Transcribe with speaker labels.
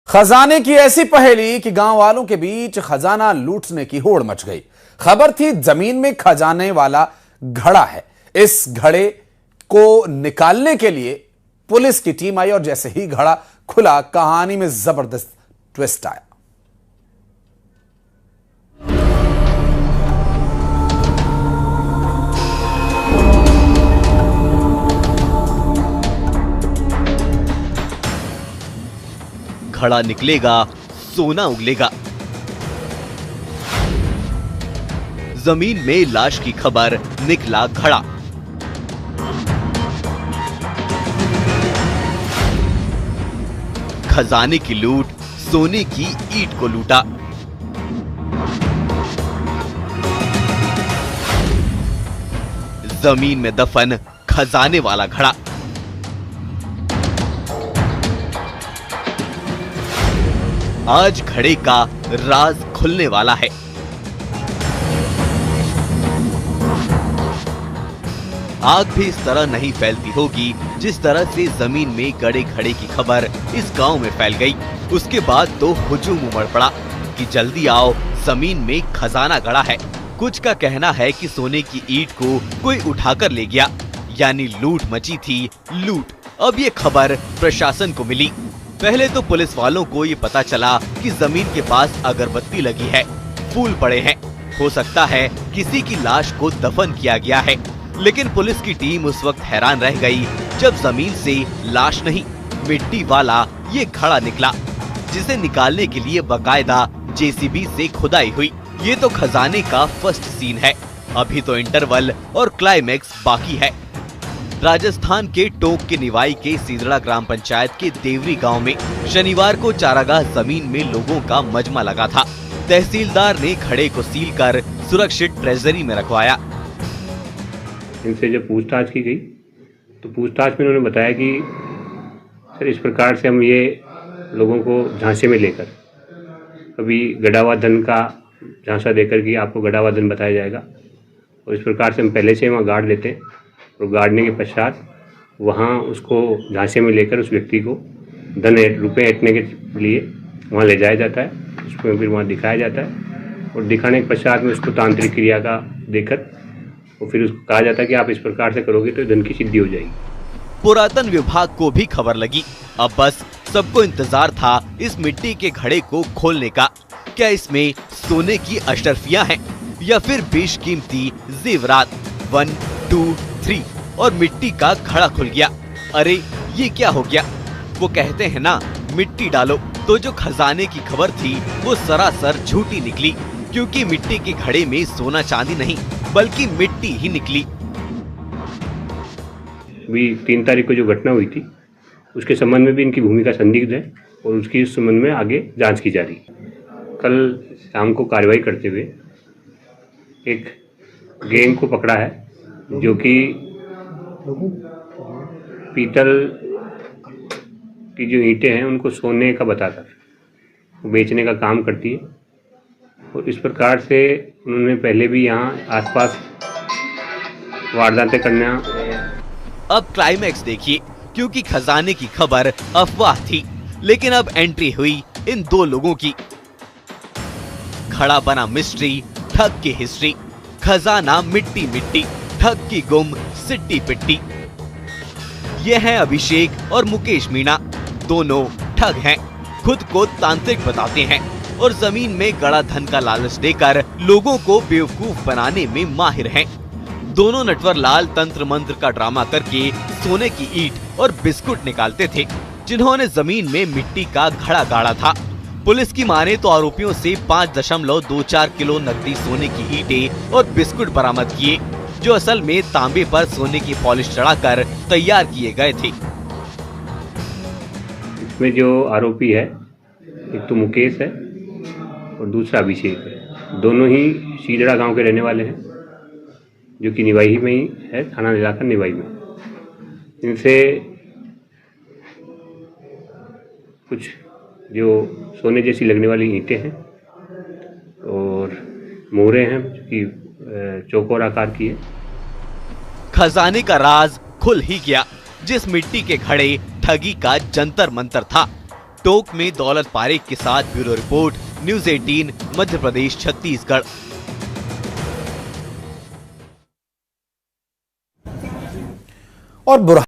Speaker 1: खजाने की ऐसी पहेली कि गांव वालों के बीच खजाना लूटने की होड़ मच गई। खबर थी जमीन में खजाने वाला घड़ा है। इस घड़े को निकालने के लिए पुलिस की टीम आई और जैसे ही घड़ा खुला कहानी में जबरदस्त ट्विस्ट आया।
Speaker 2: घड़ा निकलेगा, सोना उगलेगा। जमीन में लाश की खबर, निकला घड़ा। खजाने की लूट, सोने की ईंट को लूटा। जमीन में दफन खजाने वाला घड़ा। आज घड़े का राज खुलने वाला है। आग भी इस तरह नहीं फैलती होगी जिस तरह से जमीन में गड़े घड़े की खबर इस गांव में फैल गई। उसके बाद तो हुजूम उमड़ पड़ा कि जल्दी आओ, जमीन में खजाना गड़ा है। कुछ का कहना है कि सोने की ईंट को कोई उठाकर ले गया, यानी लूट मची थी, लूट। अब ये खबर प्रशासन को मिली। पहले तो पुलिस वालों को ये पता चला कि जमीन के पास अगरबत्ती लगी है, फूल पड़े हैं। हो सकता है किसी की लाश को दफन किया गया है। लेकिन पुलिस की टीम उस वक्त हैरान रह गई जब जमीन से लाश नहीं, मिट्टी वाला ये घड़ा निकला, जिसे निकालने के लिए बकायदा जेसीबी से खुदाई हुई। ये तो खजाने का फर्स्ट सीन है। अभी तो इंटरवल और क्लाइमेक्स बाकी है। राजस्थान के टोंक के निवाई के सीदड़ा ग्राम पंचायत के देवरी गांव में शनिवार को चारागाह जमीन में लोगों का मजमा लगा था। तहसीलदार ने घड़े को सील कर सुरक्षित ट्रेजरी में रखवाया।
Speaker 3: इनसे जब पूछताछ की गई तो पूछताछ में उन्होंने बताया कि सर इस प्रकार से हम ये लोगों को झांसे में लेकर कभी गड़ा धन का झांसा देकर कि आपको गड़ा धन बताया जाएगा, और इस प्रकार से हम पहले से वहाँ गाड़ देते हैं और गाड़ने के पश्चात वहाँ उसको झांसे में लेकर उस व्यक्ति को रुपये ऐंठने के लिए वहाँ ले जाया जाता है। उसको फिर वहाँ दिखाया जाता है और दिखाने के पश्चात में उसको तांत्रिक क्रिया का देकर और फिर उसको कहा जाता है कि आप इस प्रकार से करोगे तो धन की सिद्धि हो जाएगी।
Speaker 2: पुरातन विभाग को भी खबर लगी। अब बस सबको इंतजार था इस मिट्टी के घड़े को खोलने का। क्या इसमें सोने की अशरफियां हैं या फिर बेशकीमती जेवरात? 1, 2, 3 और मिट्टी का घड़ा खुल गया। अरे ये क्या हो गया? वो कहते हैं ना, मिट्टी डालो। तो जो खजाने की खबर थी वो सरासर झूठी निकली, क्योंकि मिट्टी के घड़े में सोना चांदी नहीं बल्कि मिट्टी ही निकली।
Speaker 3: भी 3 तारीख को जो घटना हुई थी उसके संबंध में भी इनकी भूमिका संदिग्ध है और उसकी इस संबंध में आगे जांच की जा रही है। कल शाम को कार्रवाई करते हुए एक गैंग को पकड़ा है जो कि पीतल की जो ईंटें हैं उनको सोने का बताकर बेचने का काम करती है, और इस प्रकार से उन्होंने पहले भी यहाँ आसपास वारदातें करना।
Speaker 2: अब क्लाइमेक्स देखिए, क्योंकि खजाने की खबर अफवाह थी, लेकिन अब एंट्री हुई इन 2 लोगों की। खड़ा बना मिस्ट्री, ठग की हिस्ट्री। खजाना मिट्टी मिट्टी, ठग की गुम सिट्टी पिट्टी। ये हैं अभिषेक और मुकेश मीणा। दोनों ठग हैं, खुद को तांत्रिक बताते हैं और जमीन में गड़ा धन का लालच देकर लोगों को बेवकूफ बनाने में माहिर हैं। दोनों नटवर लाल तंत्र मंत्र का ड्रामा करके सोने की ईंट और बिस्कुट निकालते थे, जिन्होंने जमीन में मिट्टी का घड़ा गाड़ा था। पुलिस की माने तो आरोपियों से 5.24 किलो नकदी सोने की ईंटें और बिस्कुट बरामद किए, जो असल में तांबे पर सोने की पॉलिश चढ़ाकर तैयार किए गए थे।
Speaker 3: इसमें जो आरोपी है एक तो मुकेश है और दूसरा अभिषेक है। दोनों ही सीदड़ा गांव के रहने वाले हैं, जो कि निवाई में ही है, थाना इलाका निवाई में। इनसे कुछ जो सोने जैसी लगने वाली ईंटें हैं और मोहरें हैं जो कि चौकोर आकार की है।
Speaker 2: खजाने का राज खुल ही गया। जिस मिट्टी के घड़े ठगी का जंतर मंतर था, टोंक में दौलत पारेख के साथ bureau report, news 18, Madhya Pradesh, Chhattisgarh.
Speaker 1: और